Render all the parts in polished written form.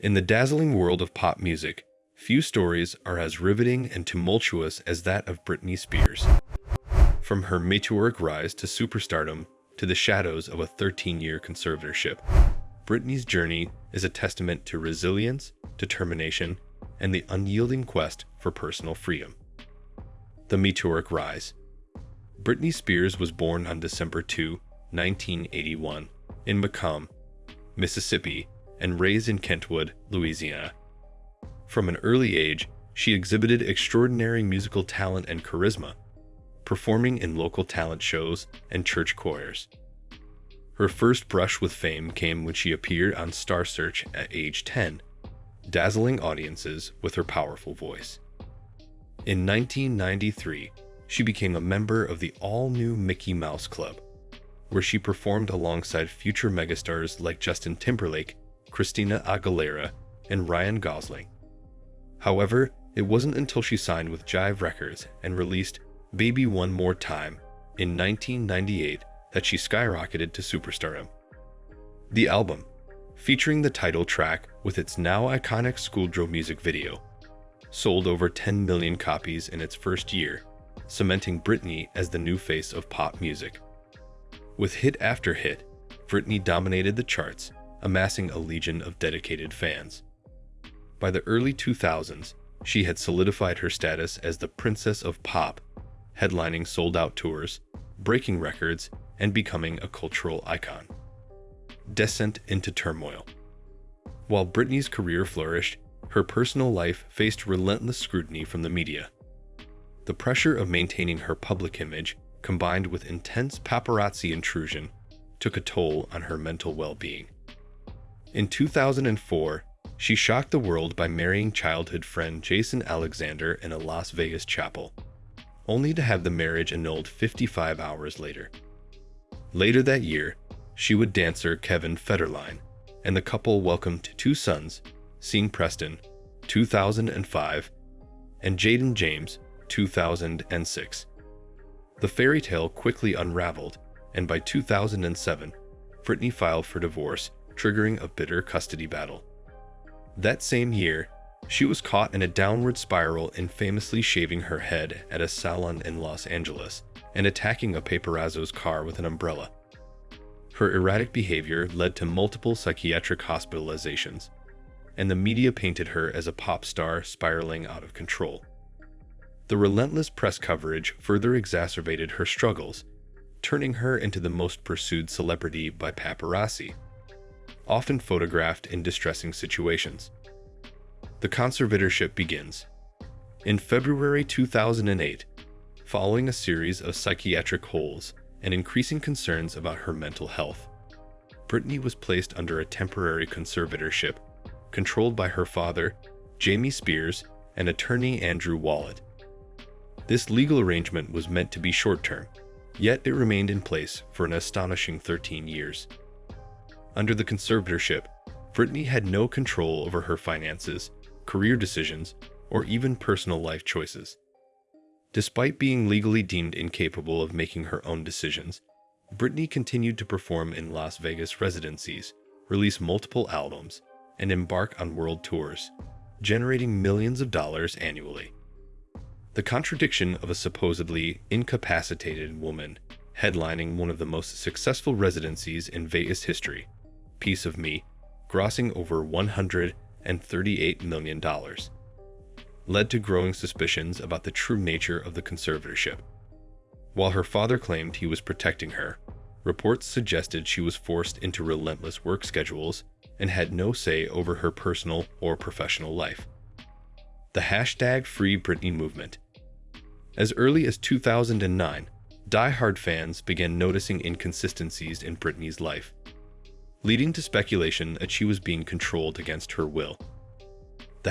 In the dazzling world of pop music, few stories are as riveting and tumultuous as that of Britney Spears. From her meteoric rise to superstardom to the shadows of a 13-year conservatorship, Britney's journey is a testament to resilience, determination, and the unyielding quest for personal freedom. The meteoric rise. Britney Spears was born on December 2, 1981, in Macomb, Mississippi, and raised in Kentwood, Louisiana. From an early age, she exhibited extraordinary musical talent and charisma, performing in local talent shows and church choirs. Her first brush with fame came when she appeared on Star Search at age 10, dazzling audiences with her powerful voice. In 1993, she became a member of the all-new Mickey Mouse Club, where she performed alongside future megastars like Justin Timberlake, Christina Aguilera, and Ryan Gosling. However, it wasn't until she signed with Jive Records and released Baby One More Time in 1998 that she skyrocketed to superstardom. The album, featuring the title track with its now iconic schoolgirl music video, sold over 10 million copies in its first year, cementing Britney as the new face of pop music. With hit after hit, Britney dominated the charts, amassing a legion of dedicated fans. By the early 2000s, she had solidified her status as the Princess of Pop, headlining sold-out tours, breaking records, and becoming a cultural icon. Descent into turmoil. While Britney's career flourished, her personal life faced relentless scrutiny from the media. The pressure of maintaining her public image, combined with intense paparazzi intrusion, took a toll on her mental well-being. In 2004, she shocked the world by marrying childhood friend Jason Alexander in a Las Vegas chapel, only to have the marriage annulled 55 hours later. Later that year, she would dancer Kevin Federline, and the couple welcomed two sons, Sean Preston, 2005, and Jaden James, 2006. The fairy tale quickly unraveled, and by 2007, Britney filed for divorce, triggering a bitter custody battle. That same year, she was caught in a downward spiral in famously shaving her head at a salon in Los Angeles and attacking a paparazzo's car with an umbrella. Her erratic behavior led to multiple psychiatric hospitalizations, and the media painted her as a pop star spiraling out of control. The relentless press coverage further exacerbated her struggles, turning her into the most pursued celebrity by paparazzi, often photographed in distressing situations. The conservatorship begins. In February 2008, following a series of psychiatric holds and increasing concerns about her mental health, Britney was placed under a temporary conservatorship controlled by her father, Jamie Spears, and attorney Andrew Wallet. This legal arrangement was meant to be short-term, yet it remained in place for an astonishing 13 years. Under the conservatorship, Britney had no control over her finances, career decisions, or even personal life choices. Despite being legally deemed incapable of making her own decisions, Britney continued to perform in Las Vegas residencies, release multiple albums, and embark on world tours, generating millions of dollars annually. The contradiction of a supposedly incapacitated woman headlining one of the most successful residencies in Vegas history, Piece of Me, grossing over $138 million, led to growing suspicions about the true nature of the conservatorship. While her father claimed he was protecting her, reports suggested she was forced into relentless work schedules and had no say over her personal or professional life. The #Free Britney movement. As early as 2009, die-hard fans began noticing inconsistencies in Britney's life, leading to speculation that she was being controlled against her will. The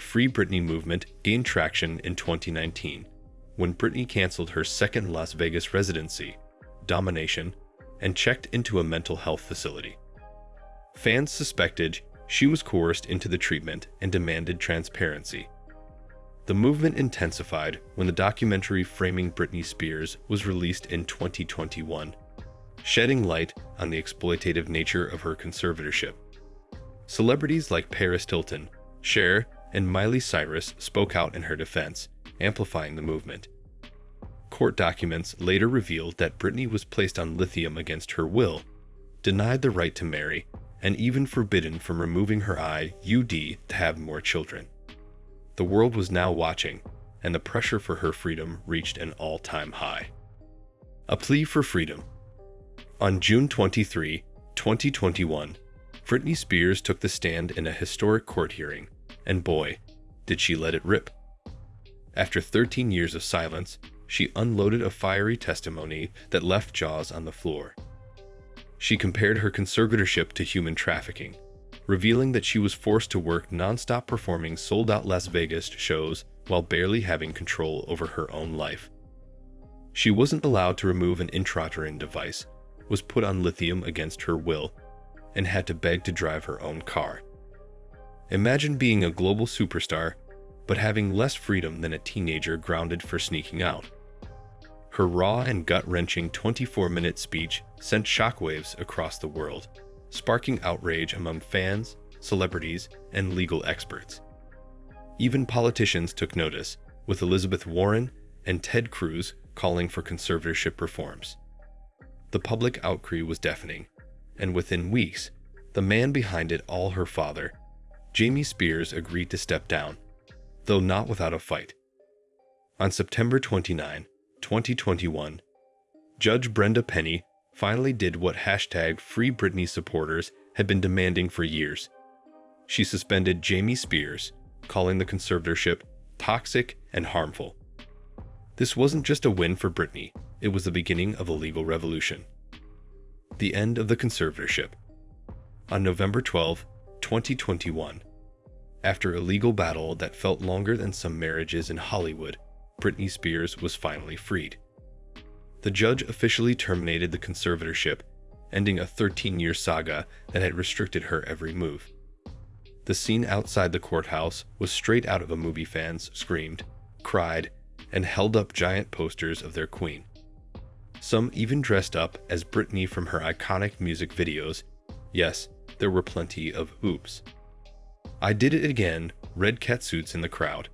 #Free Britney movement gained traction in 2019, when Britney canceled her second Las Vegas residency, Domination, and checked into a mental health facility. Fans suspected she was coerced into the treatment and demanded transparency. The movement intensified when the documentary Framing Britney Spears was released in 2021, shedding light on the exploitative nature of her conservatorship. Celebrities like Paris Hilton, Cher, and Miley Cyrus spoke out in her defense, amplifying the movement. Court documents later revealed that Britney was placed on lithium against her will, denied the right to marry, and even forbidden from removing her IUD to have more children. The world was now watching, and the pressure for her freedom reached an all-time high. A plea for freedom. On June 23, 2021, Britney Spears took the stand in a historic court hearing, and boy, did she let it rip. After 13 years of silence, she unloaded a fiery testimony that left jaws on the floor. She compared her conservatorship to human trafficking, revealing that she was forced to work non-stop performing sold-out Las Vegas shows while barely having control over her own life. She wasn't allowed to remove an intrauterine device, was put on lithium against her will, and had to beg to drive her own car. Imagine being a global superstar, but having less freedom than a teenager grounded for sneaking out. Her raw and gut-wrenching 24-minute speech sent shockwaves across the world, sparking outrage among fans, celebrities, and legal experts. Even politicians took notice, with Elizabeth Warren and Ted Cruz calling for conservatorship reforms. The public outcry was deafening, and within weeks, the man behind it all, her father, Jamie Spears, agreed to step down, though not without a fight. On September 29, 2021, Judge Brenda Penny finally did what #Free Britney supporters had been demanding for years. She suspended Jamie Spears, calling the conservatorship toxic and harmful. This wasn't just a win for Britney, it was the beginning of a legal revolution. The end of the conservatorship. On November 12, 2021, after a legal battle that felt longer than some marriages in Hollywood, Britney Spears was finally freed. The judge officially terminated the conservatorship, ending a 13-year saga that had restricted her every move. The scene outside the courthouse was straight out of a movie. Fans screamed, cried, and held up giant posters of their queen. Some even dressed up as Britney from her iconic music videos. Yes, there were plenty of "Oops, I did it again" red catsuits in the crowd.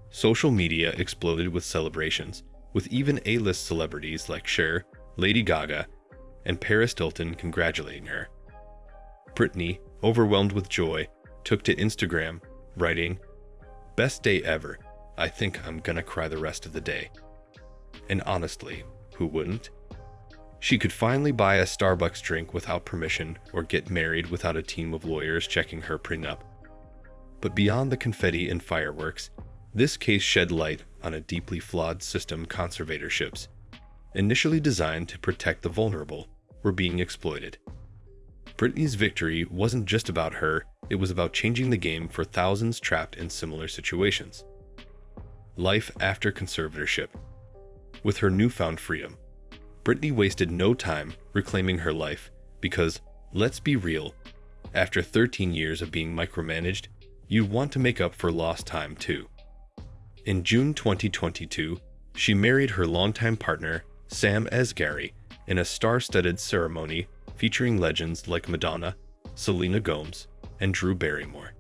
Social media exploded with celebrations, with even A-list celebrities like Cher, Lady Gaga, and Paris Hilton congratulating her. Britney, overwhelmed with joy, took to Instagram, writing, "Best day ever. I think I'm gonna cry the rest of the day." And honestly, who wouldn't? She could finally buy a Starbucks drink without permission or get married without a team of lawyers checking her prenup. But beyond the confetti and fireworks, this case shed light on a deeply flawed system. Conservatorships, initially designed to protect the vulnerable, were being exploited. Britney's victory wasn't just about her, it was about changing the game for thousands trapped in similar situations. Life after conservatorship. With her newfound freedom, Britney wasted no time reclaiming her life because, let's be real, after 13 years of being micromanaged, you want to make up for lost time too. In June 2022, she married her longtime partner, Sam Asghari, in a star-studded ceremony featuring legends like Madonna, Selena Gomez, and Drew Barrymore.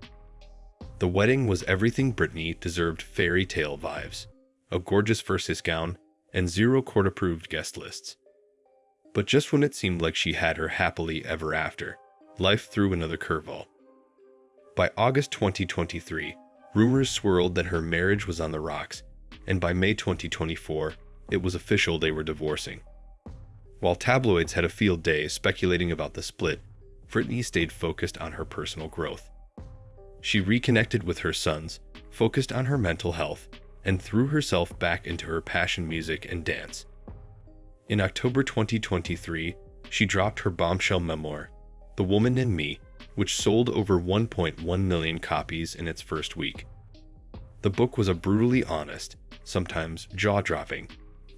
The wedding was everything Britney deserved: fairy tale vibes, a gorgeous versus gown, and 0 court-approved guest lists. But just when it seemed like she had her happily ever after, life threw another curveball. By August 2023, rumors swirled that her marriage was on the rocks, and by May 2024, it was official they were divorcing. While tabloids had a field day speculating about the split, Britney stayed focused on her personal growth. She reconnected with her sons, focused on her mental health, and threw herself back into her passion: music and dance. In October 2023, she dropped her bombshell memoir, The Woman in Me, which sold over 1.1 million copies in its first week. The book was a brutally honest, sometimes jaw-dropping,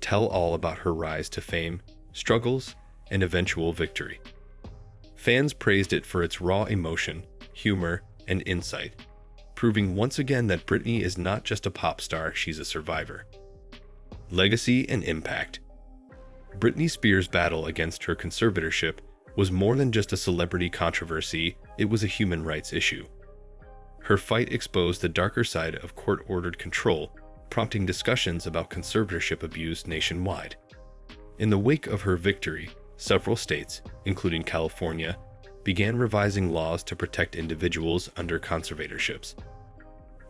tell-all about her rise to fame, struggles, and eventual victory. Fans praised it for its raw emotion, humor, and insight, proving once again that Britney is not just a pop star, she's a survivor. Legacy and impact. Britney Spears' battle against her conservatorship was more than just a celebrity controversy, it was a human rights issue. Her fight exposed the darker side of court-ordered control, prompting discussions about conservatorship abuse nationwide. In the wake of her victory, several states, including California, began revising laws to protect individuals under conservatorships.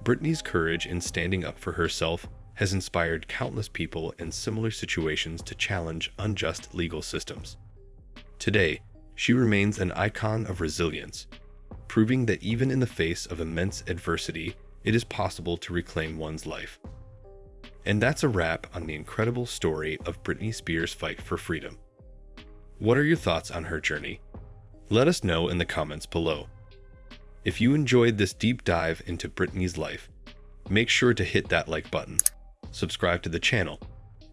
Britney's courage in standing up for herself has inspired countless people in similar situations to challenge unjust legal systems. Today, she remains an icon of resilience, proving that even in the face of immense adversity, it is possible to reclaim one's life. And that's a wrap on the incredible story of Britney Spears' fight for freedom. What are your thoughts on her journey? Let us know in the comments below. If you enjoyed this deep dive into Britney's life, make sure to hit that like button, subscribe to the channel,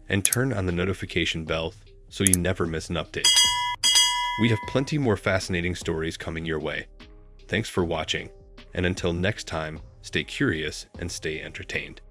and turn on the notification bell so you never miss an update. We have plenty more fascinating stories coming your way. Thanks for watching, and until next time, stay curious and stay entertained.